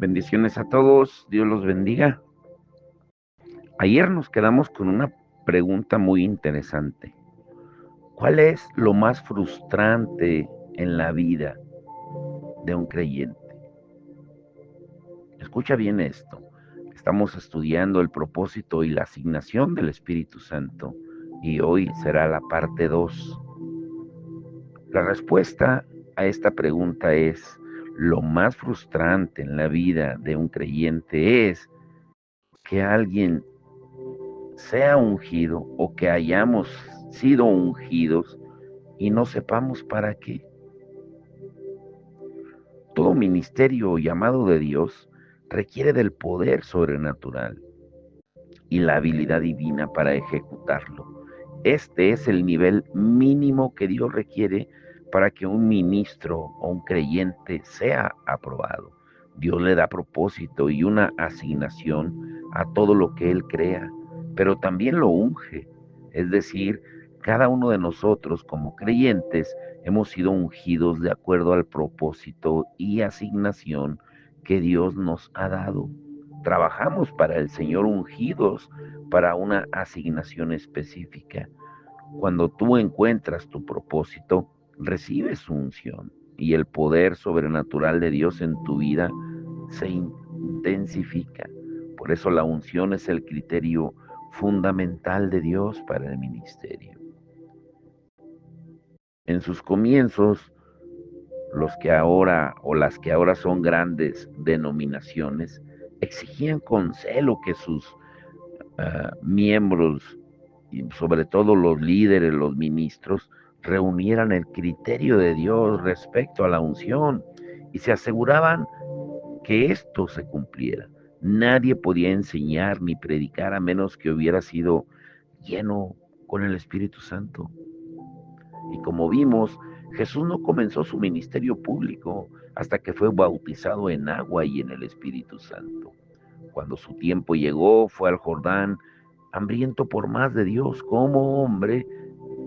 Bendiciones a todos, Dios los bendiga. Ayer nos quedamos con una pregunta muy interesante. ¿Cuál es lo más frustrante en la vida de un creyente? Escucha bien esto. Estamos estudiando el propósito y la asignación del Espíritu Santo y hoy será la parte 2. La respuesta a esta pregunta es: lo más frustrante en la vida de un creyente es que alguien sea ungido o que hayamos sido ungidos y no sepamos para qué. Todo ministerio o llamado de Dios requiere del poder sobrenatural y la habilidad divina para ejecutarlo. Este es el nivel mínimo que Dios requiere para que un ministro o un creyente sea aprobado. Dios le da propósito y una asignación a todo lo que Él crea, pero también lo unge. Es decir, cada uno de nosotros como creyentes hemos sido ungidos de acuerdo al propósito y asignación que Dios nos ha dado. Trabajamos para el Señor ungidos para una asignación específica. Cuando tú encuentras tu propósito, recibes su unción y el poder sobrenatural de Dios en tu vida se intensifica. Por eso la unción es el criterio fundamental de Dios para el ministerio. En sus comienzos, los que ahora o las que ahora son grandes denominaciones exigían con celo que sus miembros y sobre todo los líderes, los ministros, reunieran el criterio de Dios respecto a la unción y se aseguraban que esto se cumpliera. Nadie podía enseñar ni predicar a menos que hubiera sido lleno con el Espíritu Santo. Y como vimos, Jesús no comenzó su ministerio público hasta que fue bautizado en agua y en el Espíritu Santo. Cuando su tiempo llegó, fue al Jordán, hambriento por más de Dios. Como hombre,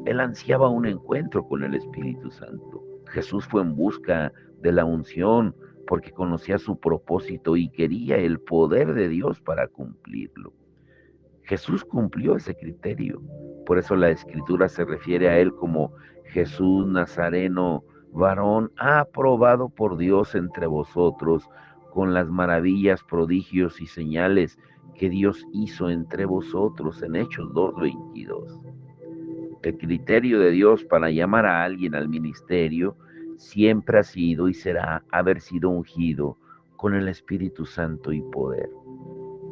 él ansiaba un encuentro con el Espíritu Santo. Jesús fue en busca de la unción porque conocía su propósito y quería el poder de Dios para cumplirlo. Jesús cumplió ese criterio. Por eso la Escritura se refiere a él como Jesús Nazareno, varón aprobado por Dios entre vosotros, con las maravillas, prodigios y señales que Dios hizo entre vosotros en Hechos 2:22. El criterio de Dios para llamar a alguien al ministerio siempre ha sido y será haber sido ungido con el Espíritu Santo y poder.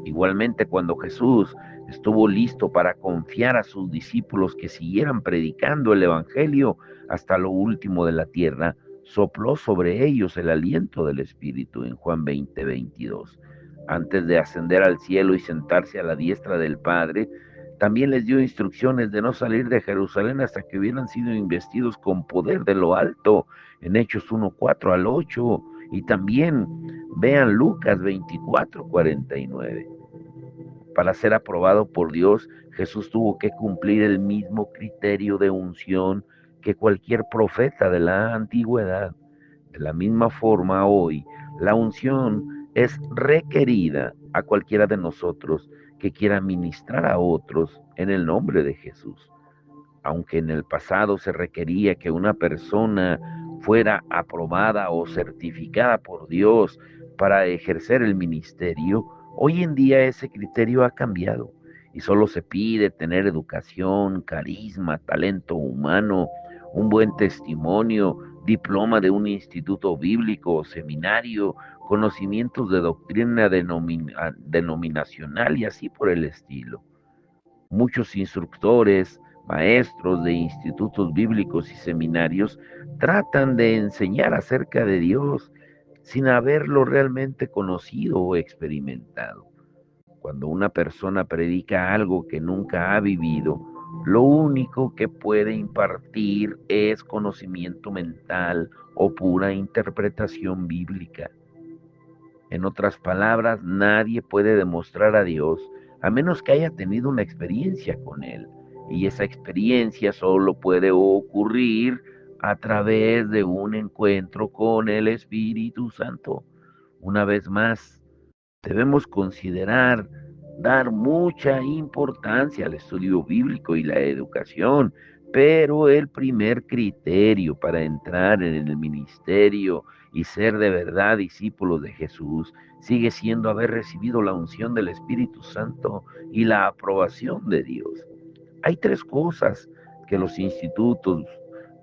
Igualmente, cuando Jesús estuvo listo para confiar a sus discípulos que siguieran predicando el Evangelio hasta lo último de la tierra, sopló sobre ellos el aliento del Espíritu en Juan 20:22. Antes de ascender al cielo y sentarse a la diestra del Padre, también les dio instrucciones de no salir de Jerusalén hasta que hubieran sido investidos con poder de lo alto, en Hechos 1:4 al 8. Y también vean Lucas 24:49. Para ser aprobado por Dios, Jesús tuvo que cumplir el mismo criterio de unción que cualquier profeta de la antigüedad. De la misma forma, hoy la unción es requerida a cualquiera de nosotros que quiera ministrar a otros en el nombre de Jesús. Aunque en el pasado se requería que una persona fuera aprobada o certificada por Dios para ejercer el ministerio, hoy en día ese criterio ha cambiado y solo se pide tener educación, carisma, talento humano, un buen testimonio, diploma de un instituto bíblico o seminario, conocimientos de doctrina denominacional y así por el estilo. Muchos instructores, maestros de institutos bíblicos y seminarios tratan de enseñar acerca de Dios sin haberlo realmente conocido o experimentado. Cuando una persona predica algo que nunca ha vivido, lo único que puede impartir es conocimiento mental o pura interpretación bíblica. En otras palabras, nadie puede demostrar a Dios a menos que haya tenido una experiencia con Él. Y esa experiencia solo puede ocurrir a través de un encuentro con el Espíritu Santo. Una vez más, debemos considerar dar mucha importancia al estudio bíblico y la educación, pero el primer criterio para entrar en el ministerio y ser de verdad discípulos de Jesús sigue siendo haber recibido la unción del Espíritu Santo y la aprobación de Dios. Hay tres cosas que los institutos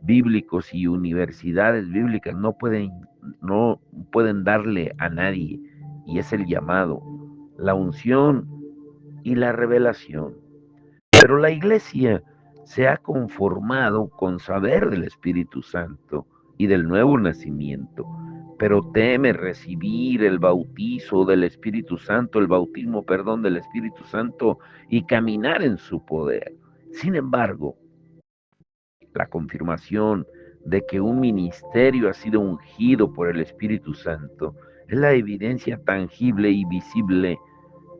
bíblicos y universidades bíblicas no pueden darle a nadie, y es el llamado, la unción y la revelación. Pero la iglesia se ha conformado con saber del Espíritu Santo y del nuevo nacimiento, pero teme recibir el bautizo del Espíritu Santo, el bautismo, perdón, del Espíritu Santo y caminar en su poder. Sin embargo, la confirmación de que un ministerio ha sido ungido por el Espíritu Santo es la evidencia tangible y visible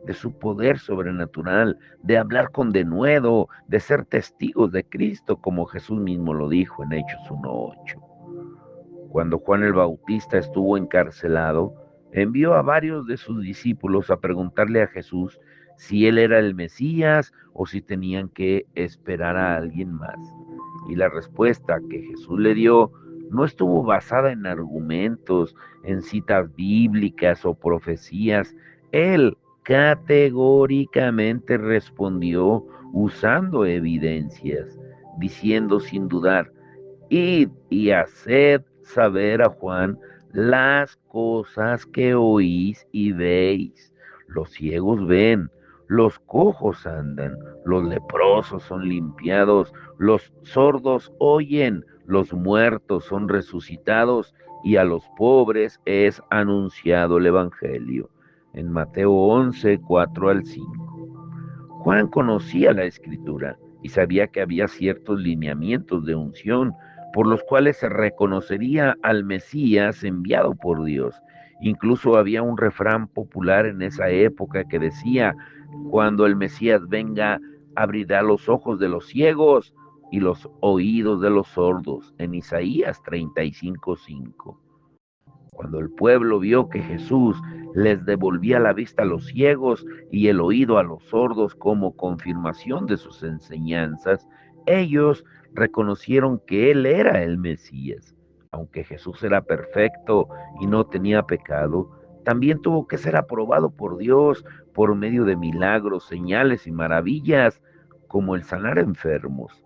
de su poder sobrenatural, de hablar con denuedo, de ser testigos de Cristo, como Jesús mismo lo dijo en Hechos 1:8. Cuando Juan el Bautista estuvo encarcelado, envió a varios de sus discípulos a preguntarle a Jesús si él era el Mesías o si tenían que esperar a alguien más. Y la respuesta que Jesús le dio no estuvo basada en argumentos, en citas bíblicas o profecías. Él categóricamente respondió usando evidencias, diciendo sin dudar: id y haced saber a Juan las cosas que oís y veis. Los ciegos ven, los cojos andan, los leprosos son limpiados, los sordos oyen, los muertos son resucitados y a los pobres es anunciado el Evangelio. En Mateo 11, 4 al 5. Juan conocía la escritura y sabía que había ciertos lineamientos de unción por los cuales se reconocería al Mesías enviado por Dios. Incluso había un refrán popular en esa época que decía: cuando el Mesías venga, abrirá los ojos de los ciegos y los oídos de los sordos, en Isaías 35:5. Cuando el pueblo vio que Jesús les devolvía la vista a los ciegos y el oído a los sordos como confirmación de sus enseñanzas, ellos reconocieron que Él era el Mesías. Aunque Jesús era perfecto y no tenía pecado, también tuvo que ser aprobado por Dios por medio de milagros, señales y maravillas, como el sanar enfermos.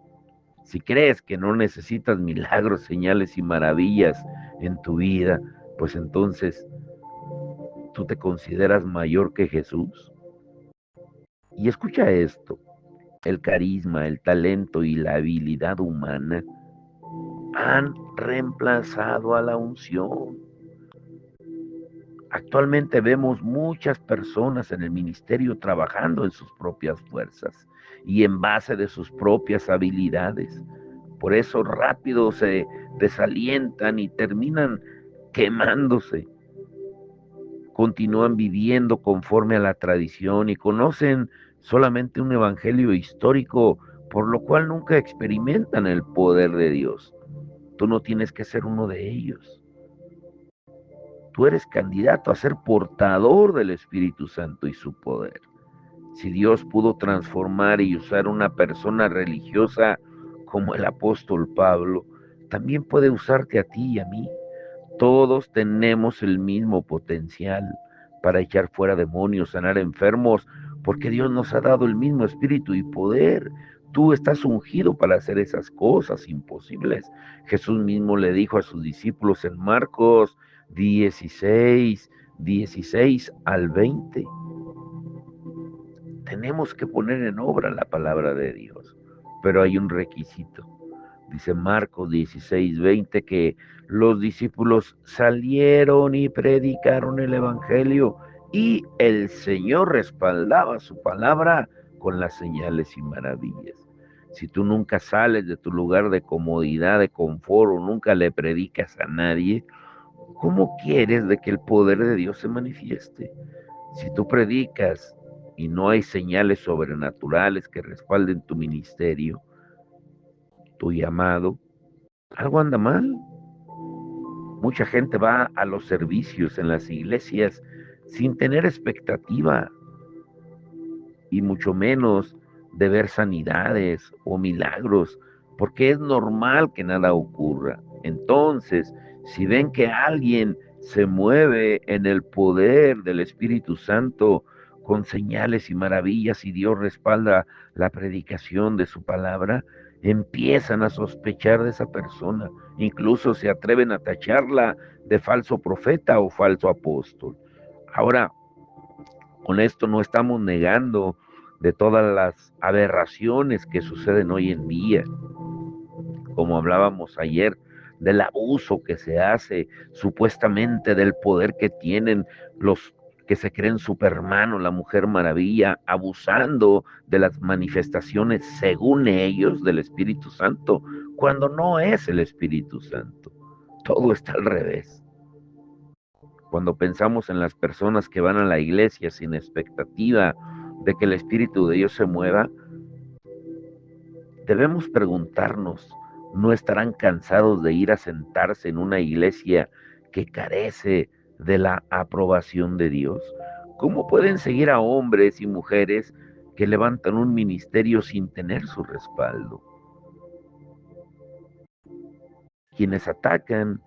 Si crees que no necesitas milagros, señales y maravillas en tu vida, pues entonces tú te consideras mayor que Jesús. Y escucha esto: el carisma, el talento y la habilidad humana han reemplazado a la unción. Actualmente vemos muchas personas en el ministerio trabajando en sus propias fuerzas y en base de sus propias habilidades. Por eso rápido se desalientan y terminan quemándose. Continúan viviendo conforme a la tradición y conocen solamente un evangelio histórico, por lo cual nunca experimentan el poder de Dios. Tú no tienes que ser uno de ellos. Tú eres candidato a ser portador del Espíritu Santo y su poder. Si Dios pudo transformar y usar una persona religiosa como el apóstol Pablo, también puede usarte a ti y a mí. Todos tenemos el mismo potencial para echar fuera demonios, sanar enfermos, porque Dios nos ha dado el mismo espíritu y poder. Tú estás ungido para hacer esas cosas imposibles. Jesús mismo le dijo a sus discípulos en Marcos 16, 16 al 20. Tenemos que poner en obra la palabra de Dios, pero hay un requisito. Dice Marcos 16:20 que los discípulos salieron y predicaron el Evangelio y el Señor respaldaba su palabra con las señales y maravillas. Si tú nunca sales de tu lugar de comodidad, de confort, o nunca le predicas a nadie, ¿cómo quieres de que el poder de Dios se manifieste? Si tú predicas y no hay señales sobrenaturales que respalden tu ministerio, tu llamado, algo anda mal. Mucha gente va a los servicios en las iglesias sin tener expectativa y mucho menos de ver sanidades o milagros, porque es normal que nada ocurra. Entonces, si ven que alguien se mueve en el poder del Espíritu Santo con señales y maravillas y Dios respalda la predicación de su palabra, empiezan a sospechar de esa persona, incluso se atreven a tacharla de falso profeta o falso apóstol. Ahora, con esto no estamos negando de todas las aberraciones que suceden hoy en día, como hablábamos ayer, del abuso que se hace supuestamente del poder que tienen los que se creen Superman o la Mujer Maravilla, abusando de las manifestaciones, según ellos, del Espíritu Santo, cuando no es el Espíritu Santo. Todo está al revés. Cuando pensamos en las personas que van a la iglesia sin expectativa de que el Espíritu de Dios se mueva, debemos preguntarnos, ¿no estarán cansados de ir a sentarse en una iglesia que carece de la aprobación de Dios? ¿Cómo pueden seguir a hombres y mujeres que levantan un ministerio sin tener su respaldo? Quienes atacan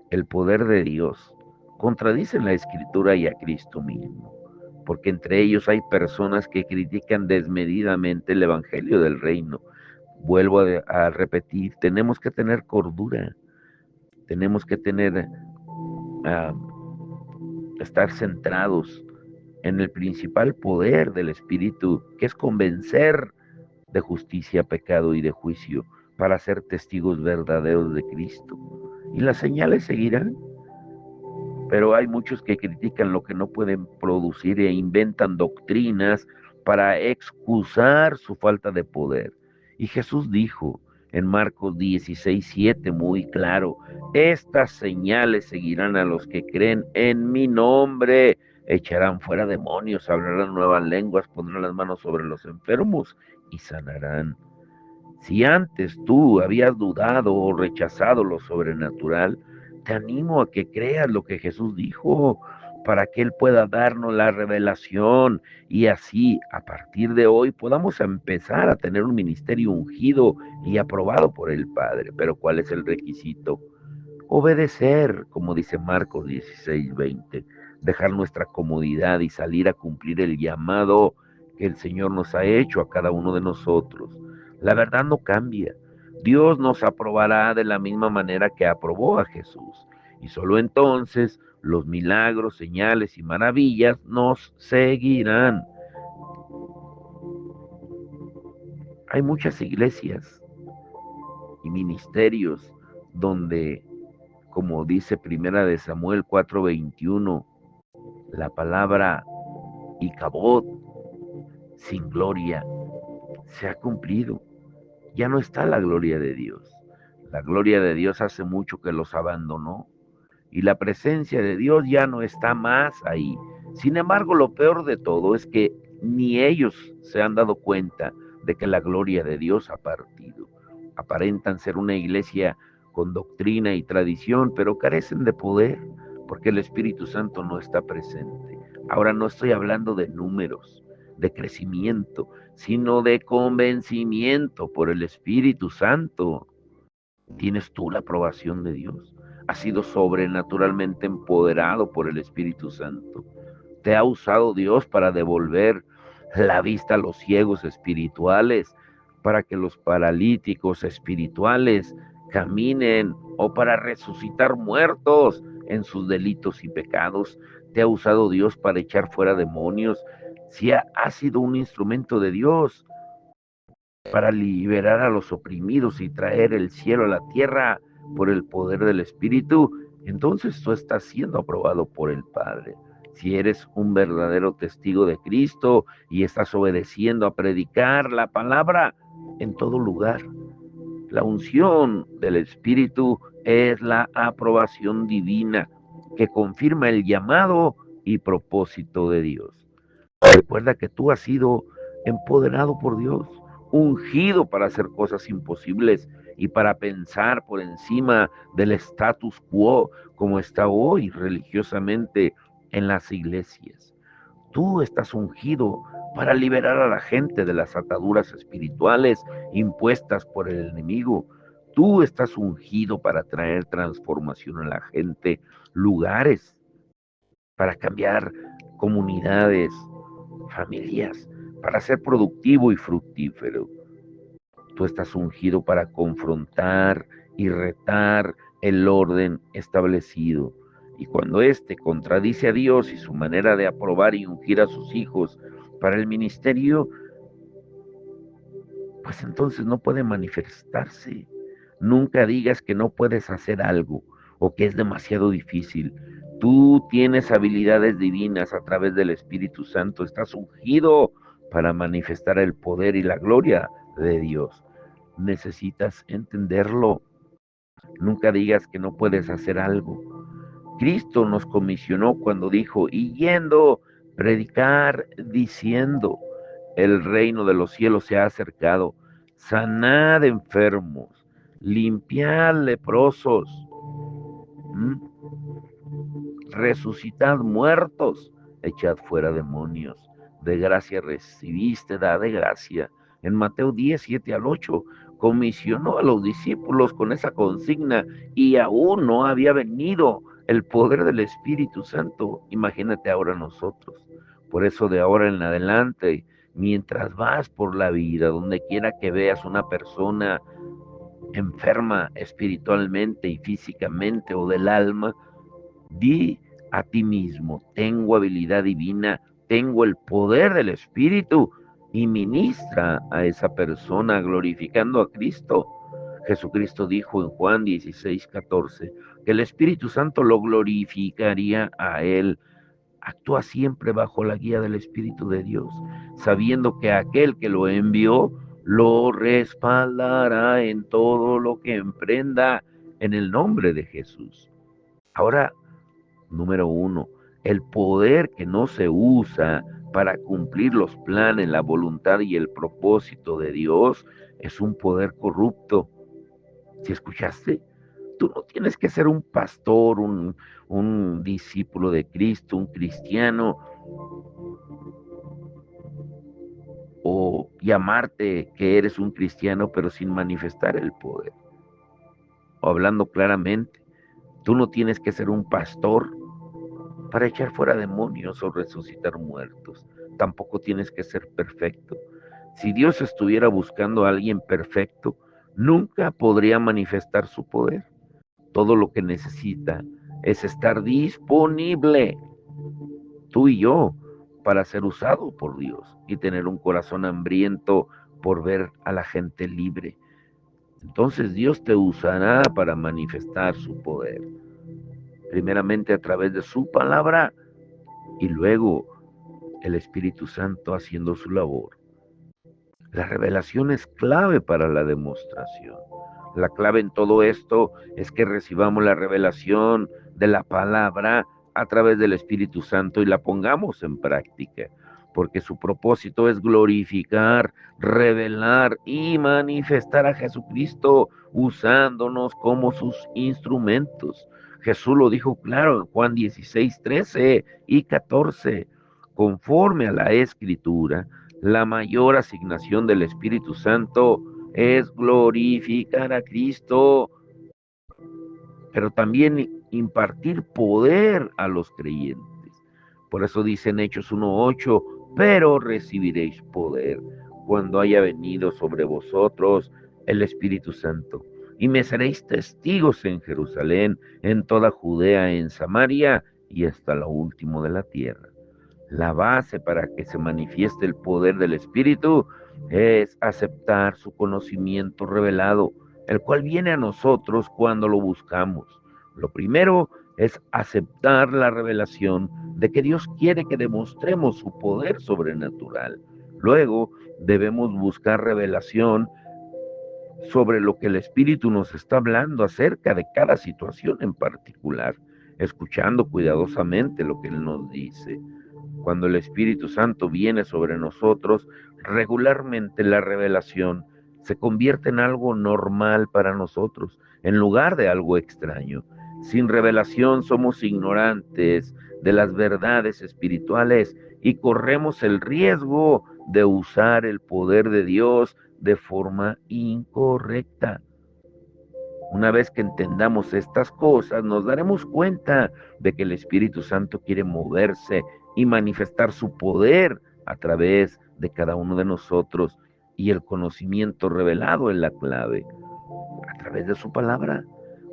el poder de Dios contradicen la Escritura y a Cristo mismo, porque entre ellos hay personas que critican desmedidamente el Evangelio del Reino. Vuelvo a repetir, tenemos que tener cordura, tenemos que tener, uh, estar centrados en el principal poder del Espíritu, que es convencer de justicia, pecado y de juicio, para ser testigos verdaderos de Cristo. Y las señales seguirán, pero hay muchos que critican lo que no pueden producir e inventan doctrinas para excusar su falta de poder. Y Jesús dijo en Marcos 16:7 muy claro, estas señales seguirán a los que creen en mi nombre, echarán fuera demonios, hablarán nuevas lenguas, pondrán las manos sobre los enfermos y sanarán. Si antes tú habías dudado o rechazado lo sobrenatural, te animo a que creas lo que Jesús dijo para que Él pueda darnos la revelación y así a partir de hoy podamos empezar a tener un ministerio ungido y aprobado por el Padre. Pero ¿cuál es el requisito? Obedecer, como dice Marcos 16:20, dejar nuestra comodidad y salir a cumplir el llamado que el Señor nos ha hecho a cada uno de nosotros. La verdad no cambia. Dios nos aprobará de la misma manera que aprobó a Jesús. Y solo entonces los milagros, señales y maravillas nos seguirán. Hay muchas iglesias y ministerios donde, como dice Primera de Samuel 4:21, la palabra Icabod, sin gloria, se ha cumplido. Ya no está la gloria de Dios. La gloria de Dios hace mucho que los abandonó y la presencia de Dios ya no está más ahí. Sin embargo, lo peor de todo es que ni ellos se han dado cuenta de que la gloria de Dios ha partido. Aparentan ser una iglesia con doctrina y tradición, pero carecen de poder porque el Espíritu Santo no está presente. Ahora no estoy hablando de números, de crecimiento, sino de convencimiento por el Espíritu Santo. ¿Tienes tú la aprobación de Dios? ¿Has sido sobrenaturalmente empoderado por el Espíritu Santo? ¿Te ha usado Dios para devolver la vista a los ciegos espirituales, para que los paralíticos espirituales caminen o para resucitar muertos en sus delitos y pecados? ¿Te ha usado Dios para echar fuera demonios? Si ha sido un instrumento de Dios para liberar a los oprimidos y traer el cielo a la tierra por el poder del Espíritu, entonces tú estás siendo aprobado por el Padre. Si eres un verdadero testigo de Cristo y estás obedeciendo a predicar la palabra en todo lugar, la unción del Espíritu es la aprobación divina que confirma el llamado y propósito de Dios. Recuerda que tú has sido empoderado por Dios, ungido para hacer cosas imposibles y para pensar por encima del status quo como está hoy religiosamente en las iglesias. Tú estás ungido para liberar a la gente de las ataduras espirituales impuestas por el enemigo. Tú estás ungido para traer transformación a la gente, lugares, para cambiar comunidades, familias, para ser productivo y fructífero. Tú estás ungido para confrontar y retar el orden establecido. Y cuando éste contradice a Dios y su manera de aprobar y ungir a sus hijos para el ministerio, pues entonces no puede manifestarse. Nunca digas que no puedes hacer algo o que es demasiado difícil. Tú tienes habilidades divinas a través del Espíritu Santo. Estás ungido para manifestar el poder y la gloria de Dios. Necesitas entenderlo. Nunca digas que no puedes hacer algo. Cristo nos comisionó cuando dijo, y yendo, predicar diciendo, el reino de los cielos se ha acercado, sanad enfermos, limpiad leprosos, ¿m? Resucitad muertos, echad fuera demonios, de gracia recibiste, da de gracia. En Mateo 10, 7 al 8, comisionó a los discípulos con esa consigna y aún no había venido el poder del Espíritu Santo. Imagínate ahora nosotros. Por eso de ahora en adelante, mientras vas por la vida, donde quiera que veas una persona enferma espiritualmente y físicamente o del alma, di a ti mismo, tengo habilidad divina, tengo el poder del Espíritu y ministra a esa persona glorificando a Cristo. Jesucristo dijo en Juan 16:14 que el Espíritu Santo lo glorificaría a él. Actúa siempre bajo la guía del Espíritu de Dios, sabiendo que aquel que lo envió lo respaldará en todo lo que emprenda en el nombre de Jesús. Ahora, número uno, el poder que no se usa para cumplir los planes, la voluntad y el propósito de Dios es un poder corrupto. ¿Si escuchaste? Tú no tienes que ser un pastor, un discípulo de Cristo, un cristiano, o llamarte que eres un cristiano pero sin manifestar el poder. O hablando claramente, tú no tienes que ser un pastor para echar fuera demonios o resucitar muertos. Tampoco tienes que ser perfecto. Si Dios estuviera buscando a alguien perfecto, nunca podría manifestar su poder. Todo lo que necesita es estar disponible, tú y yo, para ser usado por Dios y tener un corazón hambriento por ver a la gente libre. Entonces Dios te usará para manifestar su poder, primeramente a través de su palabra y luego el Espíritu Santo haciendo su labor. La revelación es clave para la demostración. La clave en todo esto es que recibamos la revelación de la palabra a través del Espíritu Santo y la pongamos en práctica, porque su propósito es glorificar, revelar y manifestar a Jesucristo usándonos como sus instrumentos. Jesús lo dijo claro en Juan 16, 13 y 14, conforme a la Escritura. La mayor asignación del Espíritu Santo es glorificar a Cristo, pero también impartir poder a los creyentes. Por eso dice en Hechos 1:8, pero recibiréis poder cuando haya venido sobre vosotros el Espíritu Santo. Y me seréis testigos en Jerusalén, en toda Judea, en Samaria y hasta lo último de la tierra. La base para que se manifieste el poder del Espíritu es aceptar su conocimiento revelado, el cual viene a nosotros cuando lo buscamos. Lo primero es aceptar la revelación de que Dios quiere que demostremos su poder sobrenatural. Luego debemos buscar revelación sobre lo que el Espíritu nos está hablando acerca de cada situación en particular, escuchando cuidadosamente lo que Él nos dice. Cuando el Espíritu Santo viene sobre nosotros, regularmente la revelación se convierte en algo normal para nosotros, en lugar de algo extraño. Sin revelación somos ignorantes de las verdades espirituales y corremos el riesgo de usar el poder de Dios de forma incorrecta. Una vez que entendamos estas cosas, nos daremos cuenta de que el Espíritu Santo quiere moverse y manifestar su poder a través de cada uno de nosotros, y el conocimiento revelado es la clave, a través de su palabra.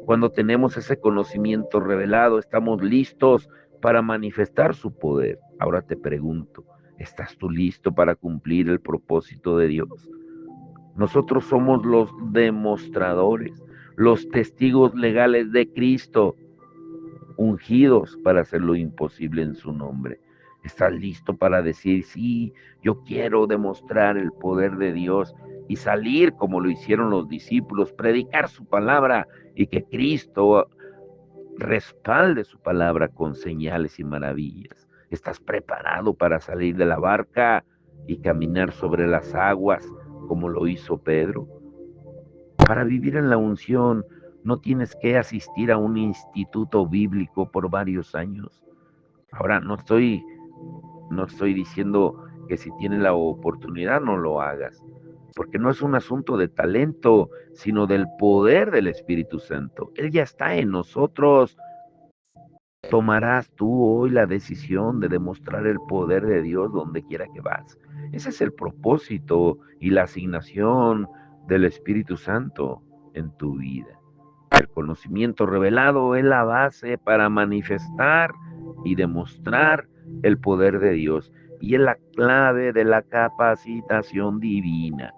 Cuando tenemos ese conocimiento revelado, estamos listos para manifestar su poder. Ahora te pregunto, ¿estás tú listo para cumplir el propósito de Dios? Nosotros somos los demostradores, los testigos legales de Cristo, ungidos para hacer lo imposible en su nombre. ¿Estás listo para decir, sí, yo quiero demostrar el poder de Dios y salir como lo hicieron los discípulos, predicar su palabra y que Cristo respalde su palabra con señales y maravillas? ¿Estás preparado para salir de la barca y caminar sobre las aguas como lo hizo Pedro? Para vivir en la unción no tienes que asistir a un instituto bíblico por varios años. Ahora, no estoy diciendo que si tienes la oportunidad no lo hagas, porque no es un asunto de talento, sino del poder del Espíritu Santo. Él ya está en nosotros. Tomarás tú hoy la decisión de demostrar el poder de Dios donde quiera que vas. Ese es el propósito y la asignación del Espíritu Santo en tu vida. El conocimiento revelado es la base para manifestar y demostrar el poder de Dios, y es la clave de la capacitación divina.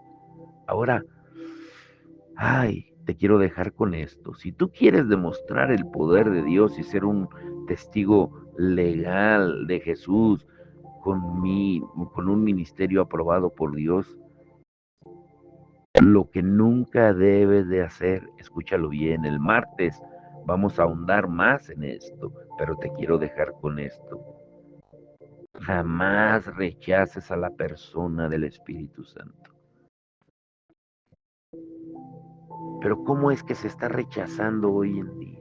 Ahora, te quiero dejar con esto. Si tú quieres demostrar el poder de Dios y ser un testigo legal de Jesús con un ministerio aprobado por Dios, lo que nunca debes de hacer, escúchalo bien, el martes vamos a ahondar más en esto, pero te quiero dejar con esto. Jamás rechaces a la persona del Espíritu Santo. Pero ¿cómo es que se está rechazando hoy en día?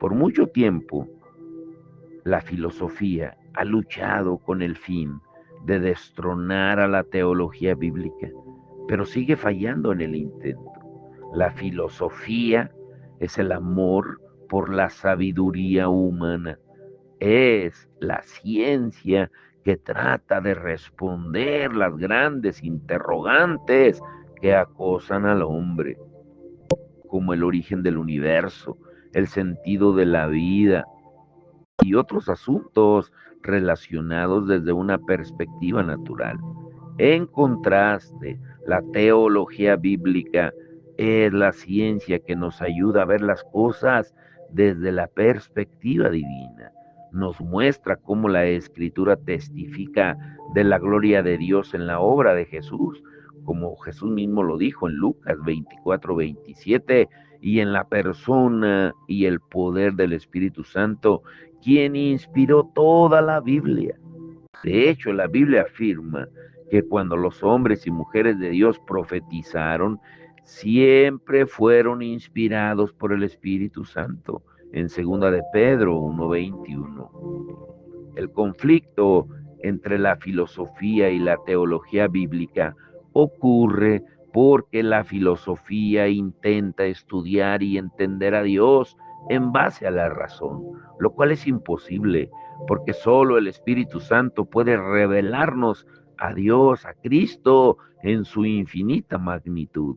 Por mucho tiempo, la filosofía ha luchado con el fin de destronar a la teología bíblica, pero sigue fallando en el intento. La filosofía es el amor por la sabiduría humana, es la ciencia que trata de responder las grandes interrogantes que acosan al hombre, como el origen del universo, el sentido de la vida y otros asuntos relacionados desde una perspectiva natural. En contraste, la teología bíblica es la ciencia que nos ayuda a ver las cosas desde la perspectiva divina. Nos muestra cómo la escritura testifica de la gloria de Dios en la obra de Jesús, como Jesús mismo lo dijo en Lucas 24:27, y en la persona y el poder del Espíritu Santo, quien inspiró toda la Biblia. De hecho, la Biblia afirma que cuando los hombres y mujeres de Dios profetizaron, siempre fueron inspirados por el Espíritu Santo, en segunda de Pedro 1:21. El conflicto entre la filosofía y la teología bíblica ocurre porque la filosofía intenta estudiar y entender a Dios en base a la razón, lo cual es imposible, porque solo el Espíritu Santo puede revelarnos a Dios, a Cristo, en su infinita magnitud.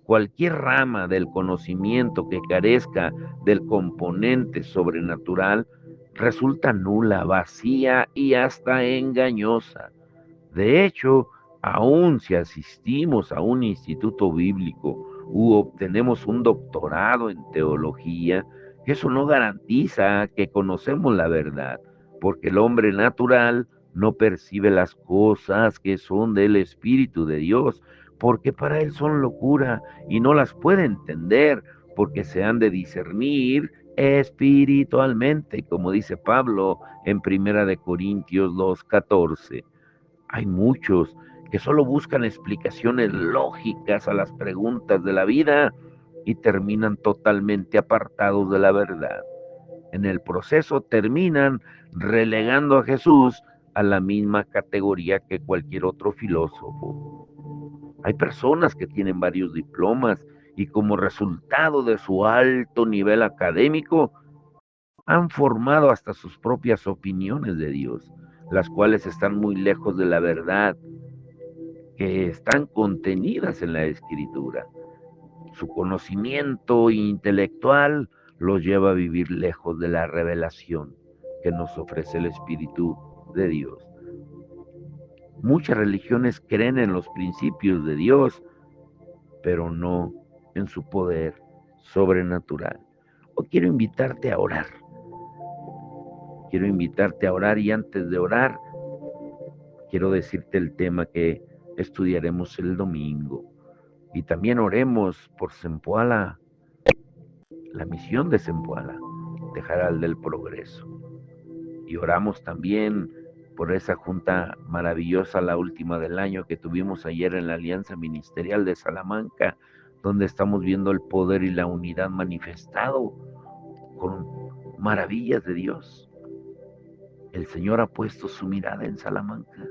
Cualquier rama del conocimiento que carezca del componente sobrenatural resulta nula, vacía y hasta engañosa. De hecho, aun si asistimos a un instituto bíblico u obtenemos un doctorado en teología, eso no garantiza que conocemos la verdad, porque el hombre natural no percibe las cosas que son del Espíritu de Dios, porque para él son locura y no las puede entender, porque se han de discernir espiritualmente, como dice Pablo en Primera de Corintios 2:14. Hay muchos que solo buscan explicaciones lógicas a las preguntas de la vida y terminan totalmente apartados de la verdad. En el proceso terminan relegando a Jesús a la misma categoría que cualquier otro filósofo. Hay personas que tienen varios diplomas y como resultado de su alto nivel académico han formado hasta sus propias opiniones de Dios, las cuales están muy lejos de la verdad que están contenidas en la Escritura. Su conocimiento intelectual los lleva a vivir lejos de la revelación que nos ofrece el Espíritu de Dios. Muchas religiones creen en los principios de Dios, pero no en su poder sobrenatural. Hoy quiero invitarte a orar. Quiero invitarte a orar y antes de orar, quiero decirte el tema que estudiaremos el domingo. Y también oremos por Zempoala, la misión de Zempoala, de Jaral del Progreso. Y oramos también por esa junta maravillosa, la última del año que tuvimos ayer en la Alianza Ministerial de Salamanca, donde estamos viendo el poder y la unidad manifestado con maravillas de Dios. El Señor ha puesto su mirada en Salamanca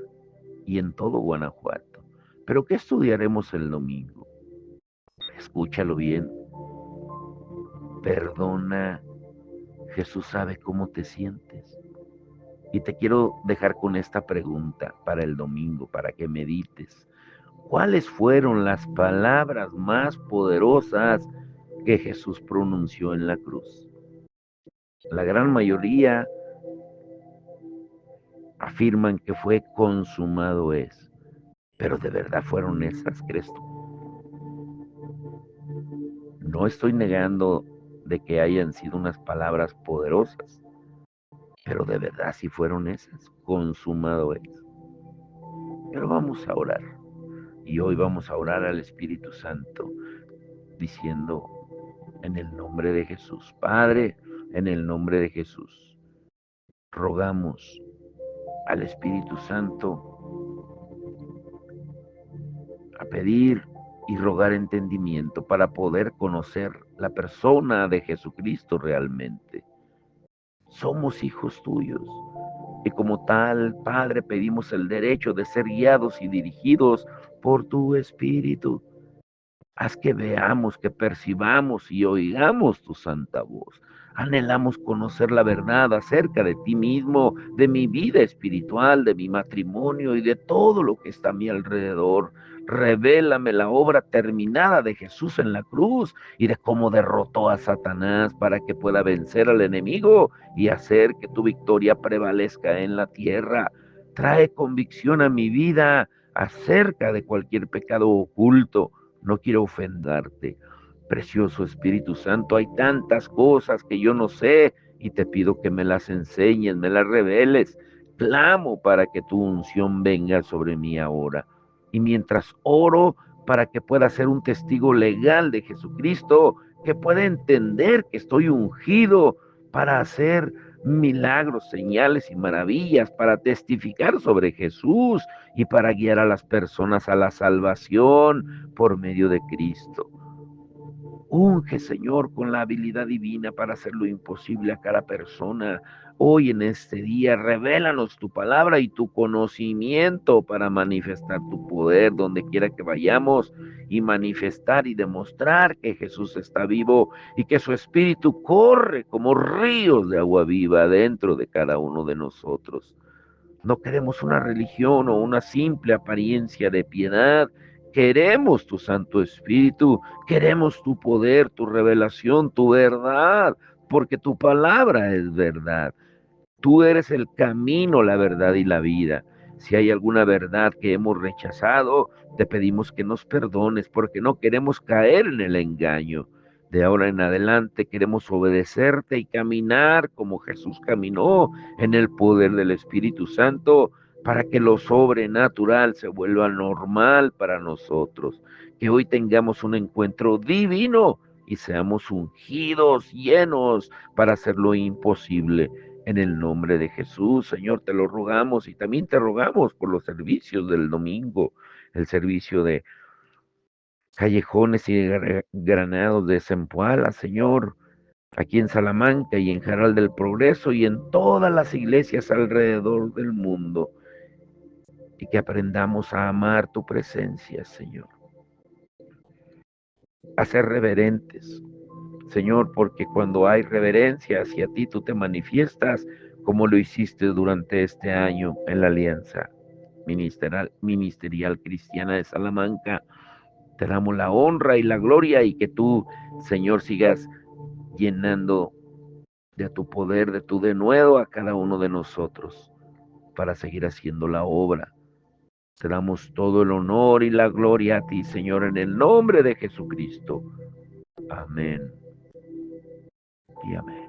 y en todo Guanajuato. Pero ¿qué estudiaremos el domingo? Escúchalo bien. Perdona. Jesús sabe cómo te sientes. Y te quiero dejar con esta pregunta para el domingo, para que medites. ¿Cuáles fueron las palabras más poderosas que Jesús pronunció en la cruz? La gran mayoría afirman que fue consumado es. Pero ¿de verdad fueron esas, crees tú? No estoy negando de que hayan sido unas palabras poderosas, pero de verdad sí fueron esas, consumado es. Pero vamos a orar. Y hoy vamos a orar al Espíritu Santo diciendo en el nombre de Jesús, Padre, en el nombre de Jesús, rogamos al Espíritu Santo a pedir y rogar entendimiento para poder conocer la persona de Jesucristo realmente. Somos hijos tuyos y como tal, Padre, pedimos el derecho de ser guiados y dirigidos por tu Espíritu. Haz que veamos, que percibamos y oigamos tu santa voz. Anhelamos conocer la verdad acerca de ti mismo, de mi vida espiritual, de mi matrimonio y de todo lo que está a mi alrededor. Revélame la obra terminada de Jesús en la cruz y de cómo derrotó a Satanás para que pueda vencer al enemigo y hacer que tu victoria prevalezca en la tierra. Trae convicción a mi vida acerca de cualquier pecado oculto. No quiero ofenderte. Precioso Espíritu Santo, hay tantas cosas que yo no sé y te pido que me las enseñes, me las reveles. Clamo para que tu unción venga sobre mí ahora. Y mientras oro para que pueda ser un testigo legal de Jesucristo, que pueda entender que estoy ungido para hacer milagros, señales y maravillas, para testificar sobre Jesús y para guiar a las personas a la salvación por medio de Cristo. Unge, Señor, con la habilidad divina para hacer lo imposible a cada persona. Hoy en este día, revélanos tu palabra y tu conocimiento para manifestar tu poder donde quiera que vayamos y manifestar y demostrar que Jesús está vivo y que su espíritu corre como ríos de agua viva dentro de cada uno de nosotros. No queremos una religión o una simple apariencia de piedad. Queremos tu Santo Espíritu, queremos tu poder, tu revelación, tu verdad, porque tu palabra es verdad. Tú eres el camino, la verdad y la vida. Si hay alguna verdad que hemos rechazado, te pedimos que nos perdones porque no queremos caer en el engaño. De ahora en adelante queremos obedecerte y caminar como Jesús caminó en el poder del Espíritu Santo para que lo sobrenatural se vuelva normal para nosotros. Que hoy tengamos un encuentro divino y seamos ungidos, llenos para hacer lo imposible. En el nombre de Jesús, Señor, te lo rogamos y también te rogamos por los servicios del domingo. el servicio de callejones y granados de Zempoala, Señor, aquí en Salamanca y en Jaral del Progreso y en todas las iglesias alrededor del mundo, y que aprendamos a amar tu presencia, Señor, a ser reverentes, Señor, porque cuando hay reverencia hacia ti, tú te manifiestas como lo hiciste durante este año en la Alianza Ministerial Cristiana de Salamanca. Te damos la honra y la gloria y que tú, Señor, sigas llenando de tu poder, de tu denuedo a cada uno de nosotros para seguir haciendo la obra. Te damos todo el honor y la gloria a ti, Señor, en el nombre de Jesucristo. Amén y amén.